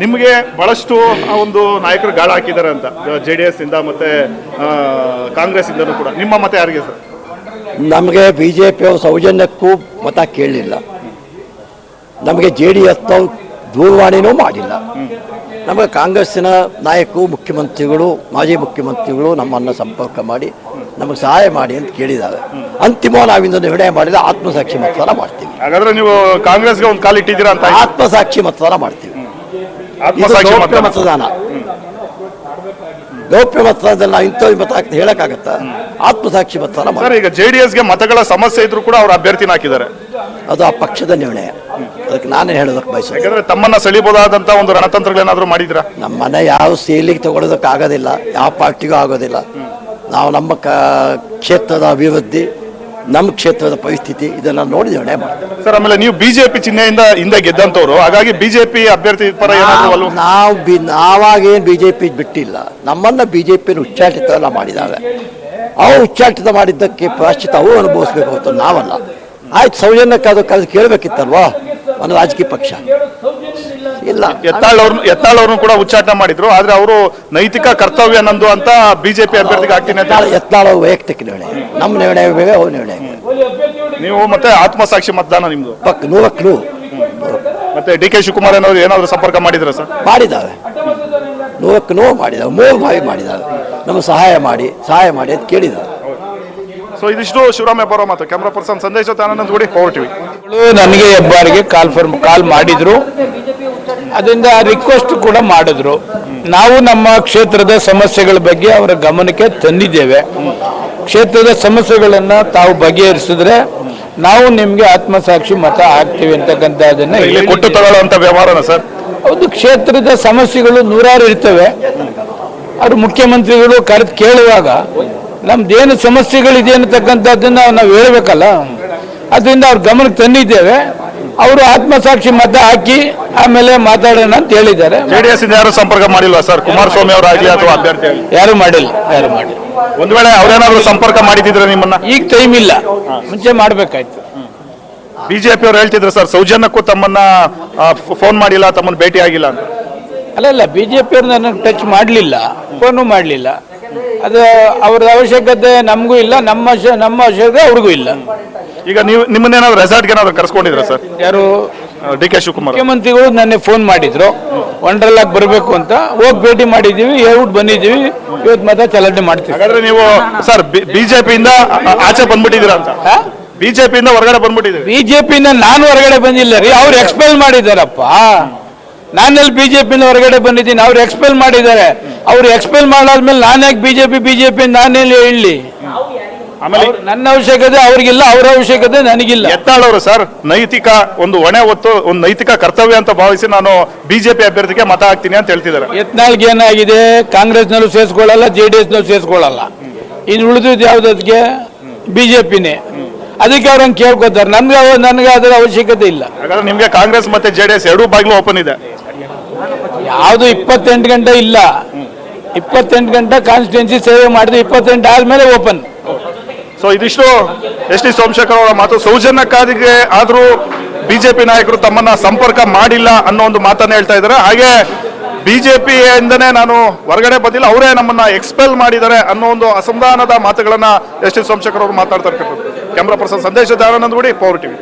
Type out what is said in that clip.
ನಿಮಗೆ ಬಹಳಷ್ಟು ಒಂದು ನಾಯಕರು ಗಾಳ ಹಾಕಿದ್ದಾರೆ ಅಂತ JDS ಇಂದ ಮತ್ತೆ ಕಾಂಗ್ರೆಸ್ ಇಂದನೂ ಕೂಡ. ನಿಮ್ಮ ಮತ ಯಾರಿಗೆ ಸರ್? ನಮಗೆ ಬಿಜೆಪಿ ಸೌಜನ್ಯಕ್ಕೂ ಮತ ಕೇಳಲಿಲ್ಲ. ನಮಗೆ JDS ದೂರವಾಣಿನೂ ಮಾಡಿಲ್ಲ. ನಮಗೆ ಕಾಂಗ್ರೆಸ್ಸಿನ ನಾಯಕರು, ಮುಖ್ಯಮಂತ್ರಿಗಳು, ಮಾಜಿ ಮುಖ್ಯಮಂತ್ರಿಗಳು ನಮ್ಮನ್ನು ಸಂಪರ್ಕ ಮಾಡಿ ನಮಗೆ ಸಹಾಯ ಮಾಡಿ ಅಂತ ಕೇಳಿದ್ದಾರೆ. ಅಂತಿಮ ನಾವಿಂದ ನಿರ್ಣಯ ಮಾಡಿದ್ರೆ ಆತ್ಮಸಾಕ್ಷಿ ಮತದಾನ ಮಾಡ್ತೀವಿ. ಹಾಗಾದ್ರೆ ನೀವು ಕಾಂಗ್ರೆಸ್ಗೆ ಒಂದು ಕಾಲು ಇಟ್ಟಿದ್ದೀರಾ ಅಂತ? ಆತ್ಮಸಾಕ್ಷಿ ಮತದಾನ ಮಾಡ್ತೀವಿ. ಆತ್ಮಸಾಕ್ಷಿ ಮತದಾನ, ಗೌಪ್ಯ ಮತದಾನದಲ್ಲಿ ನಾವು ಇಂಥವ್ರು ಮತ ಆಗ್ತದೆ ಹೇಳಕ್ಕಾಗತ್ತ? ಆತ್ಮಸಾಕ್ಷಿ ಮತದಾನ ಮಾಡಿ. ಈಗ JDSಗೆ ಮತಗಳ ಸಮಸ್ಯೆ ಇದ್ರು ಕೂಡ ಅವ್ರ ಅಭ್ಯರ್ಥಿನ ಹಾಕಿದ್ದಾರೆ. ಅದು ಆ ಪಕ್ಷದ ನಿರ್ಣಯ. ಅದಕ್ಕೆ ನಾನೇ ಹೇಳೋದಕ್ಕೆ ಬಯಸ್ತೇನೆ. ಯಾಕಂದ್ರೆ ತಮ್ಮನ್ನ ಸೆಳಿಬಹುದಾದಂತ ಒಂದು ರಣತಂತ್ರಗಳೇನಾದ್ರೂ ಮಾಡಿದ್ರ? ನಮ್ಮನ್ನ ಯಾವ ಸೇಲಿಗೆ ತಗೊಳ್ಳೋದಕ್ಕೆ ಆಗೋದಿಲ್ಲ, ಯಾವ ಪಾರ್ಟಿಗೂ ಆಗೋದಿಲ್ಲ. ನಾವು ನಮ್ಮ ಕ್ಷೇತ್ರದ ಅಭಿವೃದ್ಧಿ, ನಮ್ಮ ಕ್ಷೇತ್ರದ ಪರಿಸ್ಥಿತಿ ಇದನ್ನ ನೋಡಿ ನಿರ್ಣಯ ಮಾಡ್ತೀವಿ ಸರ್. ಆಮೇಲೆ ನೀವು ಬಿಜೆಪಿ ಚಿಹ್ನೆಯಿಂದ ಹಿಂದೆ ಗೆದ್ದಂತವ್ರು, ಹಾಗಾಗಿ ಬಿಜೆಪಿ ಅಭ್ಯರ್ಥಿ ಪರ ನಾವಾಗೇನು ಬಿಜೆಪಿ ಬಿಟ್ಟಿಲ್ಲ. ನಮ್ಮನ್ನ ಬಿಜೆಪಿಯನ್ನು ಉಚ್ಚಾಟಿತ ಎಲ್ಲ ಮಾಡಿದ್ದಾರೆ. ಅವು ಉಚ್ಚಾಟಿತ ಮಾಡಿದ್ದಕ್ಕೆ ಪ್ರಾಶ್ಚಿತ ಅವು ಅನುಭವಿಸ್ಬೇಕು ಹೊತ್ತು ನಾವಲ್ಲ. ಆಯ್ತು, ಸೌಜನ್ಯಕ್ಕೆ ಅದು ಕೇಳಬೇಕಿತ್ತಲ್ವಾ ಒಂದು ರಾಜಕೀಯ ಪಕ್ಷ. ಇಲ್ಲ, ಯತ್ನಾಳ್ ಅವ್ರನ್ನು ಕೂಡ ಉಚ್ಚಾಟನೆ ಮಾಡಿದ್ರು. ಆದ್ರೆ ಅವರು ನೈತಿಕ ಕರ್ತವ್ಯ ನಂದು ಅಂತ ಬಿಜೆಪಿ ಅಭ್ಯರ್ಥಿಗೆ ಆಗ್ತೀನಿ ಅಂತ. ಯತ್ನಾಳ್ ವೈಯಕ್ತಿಕ ನಿರ್ಣಯ, ನಮ್ಮ ನಿರ್ಣಯ ಬೇರೆ, ಅವ್ರ ನಿರ್ಣಯ ಬೇರೆ. ನೀವು ಮತ್ತೆ ಆತ್ಮಸಾಕ್ಷಿ ಮತದಾನ ನಿಮ್ದು ಪಕ್ಕ 100%. ಮತ್ತೆ DK ಶಿವಕುಮಾರ್ ಏನಾದ್ರು ಏನಾದ್ರು ಸಂಪರ್ಕ ಮಾಡಿದ್ರ ಸರ್? ಮಾಡಿದ್ದಾರೆ, 100% ಮಾಡಿದ್ದಾರೆ. 3 ಬಾರಿ ಮಾಡಿದ್ದಾರೆ. ನಮಗೆ ಸಹಾಯ ಮಾಡಿ ಅಂತ ಕೇಳಿದ್ದಾರೆ. ಸೊ ಇದಿಷ್ಟು ಶಿವರಾಮಯ್ಯ ಅವರ ಮಾತು. ಕ್ಯಾಮ್ರಾ ಪರ್ಸನ್ ಸಂದೇಶ ಆನಂದ್ ಗುಡಿ, ಪವರ್ ಟಿವಿ. ನನಗೆ ಹೆಬ್ಬಾರಿಗೆ ಕಾಲ್ ಮಾಡಿದ್ರು. ಅದರಿಂದ ರಿಕ್ವೆಸ್ಟ್ ಕೂಡ ಮಾಡಿದ್ರು. ನಾವು ನಮ್ಮ ಕ್ಷೇತ್ರದ ಸಮಸ್ಯೆಗಳ ಬಗ್ಗೆ ಅವರ ಗಮನಕ್ಕೆ ತಂದಿದ್ದೇವೆ. ಕ್ಷೇತ್ರದ ಸಮಸ್ಯೆಗಳನ್ನ ತಾವು ಬಗೆಹರಿಸಿದ್ರೆ ನಾವು ನಿಮ್ಗೆ ಆತ್ಮಸಾಕ್ಷಿ ಮತ ಹಾಕ್ತೀವಿ ಅಂತಕ್ಕಂಥದ್ದನ್ನ ಇಲ್ಲಿ ಕೊಟ್ಟು ತಗೊಳ್ಳುವಂತ ವ್ಯವಹಾರನ ಸರ್? ಹೌದು, ಕ್ಷೇತ್ರದ ಸಮಸ್ಯೆಗಳು 100 ಇರ್ತವೆ. ಅವರು ಮುಖ್ಯಮಂತ್ರಿಗಳು ಕರೆದು ಕೇಳುವಾಗ ನಮ್ದೇನು ಸಮಸ್ಯೆಗಳಿದೆ ಅನ್ನತಕ್ಕಂಥದ್ದನ್ನ ನಾವು ಹೇಳ್ಬೇಕಲ್ಲ. ಅದರಿಂದ ಅವ್ರ ಗಮನಕ್ಕೆ ತಂದಿದ್ದೇವೆ. ಅವರು ಆತ್ಮಸಾಕ್ಷಿ ಮತ ಹಾಕಿ ಆಮೇಲೆ ಮಾತಾಡೋಣ ಅಂತ ಹೇಳಿದ್ದಾರೆ. JDS ಇಂದ ಯಾರು ಸಂಪರ್ಕ ಮಾಡಿಲ್ವಾ ಸರ್? ಕುಮಾರಸ್ವಾಮಿ ಅವರಾಗಲಿ ಅಥವಾ ಅಭ್ಯರ್ಥಿ ಯಾರು ಮಾಡಿಲ್ಲ. ಒಂದ್ ವೇಳೆ ಅವ್ರೇನಾದ್ರು ಸಂಪರ್ಕ ಮಾಡಿದ್ರೆ ನಿಮ್ಮನ್ನ? ಈಗ ಟೈಮ್ ಇಲ್ಲ, ಮುಂಚೆ ಮಾಡ್ಬೇಕಾಯ್ತು. ಬಿಜೆಪಿ ಅವ್ರು ಹೇಳ್ತಿದ್ರು ಸರ್, ಸೌಜನ್ಯಕ್ಕೂ ತಮ್ಮನ್ನ ಫೋನ್ ಮಾಡಿಲ್ಲ, ತಮ್ಮನ್ನ ಭೇಟಿ ಆಗಿಲ್ಲ ಅಂತ. ಅಲ್ಲ, ಬಿಜೆಪಿ ಅವ್ರು ನನಗೆ ಟಚ್ ಮಾಡಲಿಲ್ಲ, ಫೋನು ಮಾಡಲಿಲ್ಲ. ಅದು ಅವ್ರ ಅವಶ್ಯಕತೆ ನಮಗೂ ಇಲ್ಲ, ನಮ್ಮ ಅವಶ್ಯಕತೆ ಅವ್ರಿಗೂ ಇಲ್ಲ. ಈಗ ನೀವು ನಿಮ್ಮನ್ನೇನಾದ್ರು ರೆಸಾರ್ಟ್ಗೆ ಏನಾದ್ರು ಕರ್ಸ್ಕೊಂಡಿದ್ರ ಸರ್? ಯಾರು? DK ಶಿವಕುಮಾರ್ ಮುಖ್ಯಮಂತ್ರಿಗಳು ನನಗೆ ಫೋನ್ ಮಾಡಿದ್ರು, ವಂಡರ್ಲಾಗ್ ಬರಬೇಕು ಅಂತ. ಹೋಗಿ ಭೇಟಿ ಮಾಡಿದ್ದೀವಿ, ಹೇಳ್ಬಿಟ್ಟು ಬಂದಿದ್ದೀವಿ. ಇವತ್ತು ಮತ ಚಲಾವಣೆ ಮಾಡ್ತೀವಿ. ಹಾಗಾದ್ರೆ ನೀವು ಸರ್ ಬಿಜೆಪಿಯಿಂದ ಆಚೆ ಬಂದ್ಬಿಟ್ಟಿದ್ದೀರಾ ಅಂತ? ಬಿಜೆಪಿಯಿಂದ ಹೊರಗಡೆ ಬಂದ್ಬಿಟ್ಟಿದ್ದೀವಿ? ಬಿಜೆಪಿಯಿಂದ ನಾನು ಹೊರಗಡೆ ಬಂದಿಲ್ಲ ರೀ, ಅವ್ರು ಎಕ್ಸ್ಪೆಲ್ ಮಾಡಿದಾರಪ್ಪ. ನಾನೆಲ್ಲಿ ಬಿಜೆಪಿಯಿಂದ ಹೊರಗಡೆ ಬಂದಿದ್ದೀನಿ, ಅವ್ರು ಎಕ್ಸ್ಪೆಲ್ ಮಾಡಿದ್ದಾರೆ. ಅವ್ರು ಎಕ್ಸ್ಪೆಲ್ ಮಾಡಾದ್ಮೇಲೆ ನಾನ್ಯಾಕೆ ಬಿಜೆಪಿ ನಾನೇಲಿ ಹೇಳಿ? ಆಮೇಲೆ ನನ್ನ ಅವಶ್ಯಕತೆ ಅವ್ರಿಗಿಲ್ಲ, ಅವ್ರ ಅವಶ್ಯಕತೆ ನನಗಿಲ್ಲ. ಯತ್ನಾಳ್ ಅವರು ಸರ್ ನೈತಿಕ ಒಂದು ಹೊಣೆ ಹೊತ್ತು ಒಂದು ನೈತಿಕ ಕರ್ತವ್ಯ ಅಂತ ಭಾವಿಸಿ ನಾನು ಬಿಜೆಪಿ ಅಭ್ಯರ್ಥಿಗೆ ಮತ ಹಾಕ್ತೀನಿ ಅಂತ ಹೇಳ್ತಿದ್ದಾರೆ. ಯತ್ನಾಳ್ಗೆ ಏನಾಗಿದೆ, ಕಾಂಗ್ರೆಸ್ನಲ್ಲೂ ಸೇರಿಸ್ಕೊಳ್ಳಲ್ಲ, JDSನಲ್ಲೂ ಸೇರಿಸ್ಕೊಳ್ಳಲ್ಲ. ಇನ್ನು ಉಳಿದಿದ್ದು ಯಾವುದಕ್ಕೆ? ಬಿಜೆಪಿನೇ. ಅದಕ್ಕೆ ಅವ್ರಂಗೆ ಕೇಳ್ಕೊತಾರೆ. ನನಗೆ ಅದರ ಅವಶ್ಯಕತೆ ಇಲ್ಲ. ಹಾಗಾದ್ರೆ ನಿಮ್ಗೆ ಕಾಂಗ್ರೆಸ್ ಮತ್ತೆ JDS ಎರಡೂ ಬಾಗಿಲು ಓಪನ್ ಇದೆ? ಯಾವುದು 28 ಗಂಟೆ ಇಲ್ಲ. 28 ಗಂಟೆ ಕಾನ್ಸ್ಟಿಟ್ಯೂನ್ಸಿ ಸೇವೆ ಮಾಡಿದ್ರೆ 28 ಆದ್ಮೇಲೆ ಓಪನ್. ಸೊ ಇದಿಷ್ಟು SD ಸೋಮಶೇಖರ್ ಅವರ ಮಾತು. ಸೌಜನ್ಯಕ್ಕಾಗಿ ಆದ್ರೂ ಬಿಜೆಪಿ ನಾಯಕರು ತಮ್ಮನ್ನ ಸಂಪರ್ಕ ಮಾಡಿಲ್ಲ ಅನ್ನೋ ಒಂದು ಮಾತನ್ನ ಹೇಳ್ತಾ ಇದ್ದಾರೆ. ಹಾಗೆ ಬಿಜೆಪಿಯಿಂದನೇ ನಾನು ಹೊರಗಡೆ ಬಂದಿಲ್ಲ, ಅವರೇ ನಮ್ಮನ್ನ ಎಕ್ಸ್ಪೆಲ್ ಮಾಡಿದ್ದಾರೆ ಅನ್ನೋ ಒಂದು ಅಸಮಾಧಾನದ ಮಾತುಗಳನ್ನ SD ಸೋಮಶೇಖರ್ ಅವರು ಮಾತಾಡ್ತಾ ಇರ್ತಾರೆ. ಕ್ಯಾಮ್ರಾ ಪರ್ಸನ್ ಸಂದೇಶ ಆನಂದ್ ಗುಡಿ, ಪವರ್ ಟಿವಿ.